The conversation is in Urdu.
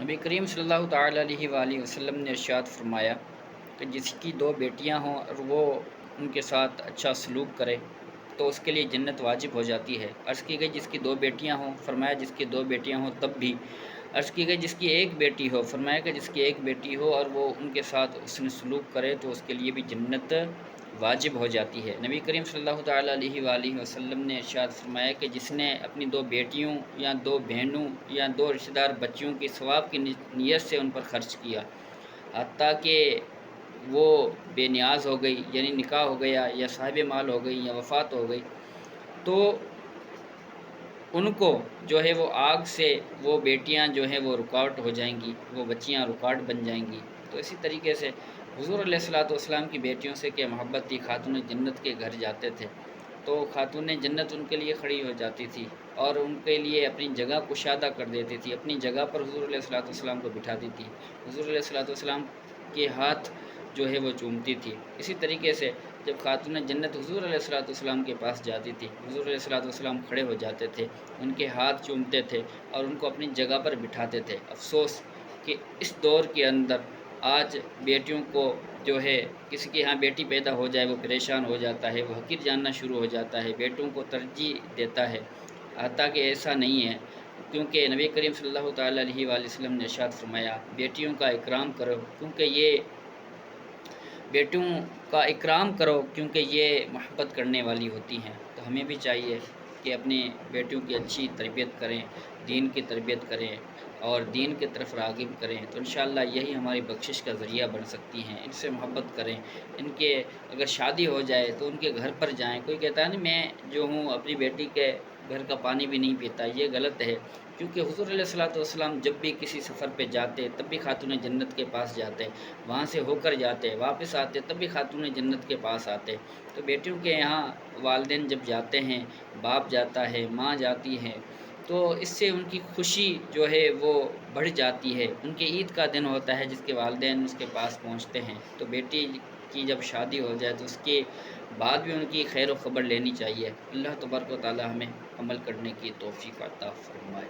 نبی کریم صلی اللہ تعالیٰ علیہ وآلہ وسلم نے ارشاد فرمایا کہ جس کی دو بیٹیاں ہوں اور وہ ان کے ساتھ اچھا سلوک کرے تو اس کے لیے جنت واجب ہو جاتی ہے۔ عرض کی گئی جس کی دو بیٹیاں ہوں، فرمایا جس کی دو بیٹیاں ہوں تب بھی۔ عرض کی گئی جس کی ایک بیٹی ہو، فرمایا کہ جس کی ایک بیٹی ہو اور وہ ان کے ساتھ حسن سلوک کرے تو اس کے لیے بھی جنت واجب ہو جاتی ہے۔ نبی کریم صلی اللہ تعالیٰ علیہ وآلہ وسلم نے ارشاد فرمایا کہ جس نے اپنی دو بیٹیوں یا دو بہنوں یا دو رشتہ دار بچیوں کی ثواب کی نیت سے ان پر خرچ کیا، حتیٰ کہ وہ بے نیاز ہو گئی، یعنی نکاح ہو گیا یا صاحب مال ہو گئی یا وفات ہو گئی، تو ان کو جو ہے وہ آگ سے وہ بیٹیاں جو ہیں وہ رکاوٹ ہو جائیں گی، وہ بچیاں رکاوٹ بن جائیں گی۔ تو اسی طریقے سے حضور علیہ الصلوۃ والسلام کی بیٹیوں سے کہ محبت تھی، خاتون جنت کے گھر جاتے تھے تو خاتون جنت ان کے لیے کھڑی ہو جاتی تھی اور ان کے لیے اپنی جگہ کشادہ کر دیتی تھی، اپنی جگہ پر حضور علیہ الصلوۃ والسلام کو بٹھاتی تھی، حضور علیہ الصلوۃ والسلام کے ہاتھ جو ہے وہ چومتی تھی۔ اسی طریقے سے جب خاتون جنت حضور علیہ الصلوۃ والسلام کے پاس جاتی تھی، حضور علیہ الصلوۃ والسلام کھڑے ہو جاتے تھے، ان کے ہاتھ چومتے تھے اور ان کو اپنی جگہ پر بٹھاتے تھے۔ افسوس کہ اس دور کے اندر آج بیٹیوں کو جو ہے کسی کے ہاں بیٹی پیدا ہو جائے وہ پریشان ہو جاتا ہے، وہ حقیر جاننا شروع ہو جاتا ہے، بیٹوں کو ترجیح دیتا ہے، حتیٰ کہ ایسا نہیں ہے، کیونکہ نبی کریم صلی اللہ تعالیٰ علیہ وآلہ وسلم نے ارشاد فرمایا بیٹیوں کا اکرام کرو کیونکہ یہ بیٹوں کا اکرام کرو کیونکہ یہ محبت کرنے والی ہوتی ہیں۔ تو ہمیں بھی چاہیے کہ اپنی بیٹیوں کی اچھی تربیت کریں، دین کی تربیت کریں اور دین کی طرف راغب کریں، تو انشاءاللہ یہی ہماری بخشش کا ذریعہ بن سکتی ہیں۔ ان سے محبت کریں، ان کے اگر شادی ہو جائے تو ان کے گھر پر جائیں۔ کوئی کہتا ہے نا میں جو ہوں اپنی بیٹی کے گھر کا پانی بھی نہیں پیتا، یہ غلط ہے، کیونکہ حضور علیہ الصلوۃ والسلام جب بھی کسی سفر پہ جاتے تب بھی خاتون جنت کے پاس جاتے، وہاں سے ہو کر جاتے، واپس آتے تب بھی خاتون جنت کے پاس آتے۔ تو بیٹیوں کے یہاں والدین جب جاتے ہیں، باپ جاتا ہے، ماں جاتی ہے، تو اس سے ان کی خوشی جو ہے وہ بڑھ جاتی ہے۔ ان کے عید کا دن ہوتا ہے جس کے والدین اس کے پاس پہنچتے ہیں، تو بیٹی کی جب شادی ہو جائے تو اس کے بعد بھی ان کی خیر و خبر لینی چاہیے۔ اللہ تبارک و تعالی ہمیں عمل کرنے کی توفیق عطا فرمائے۔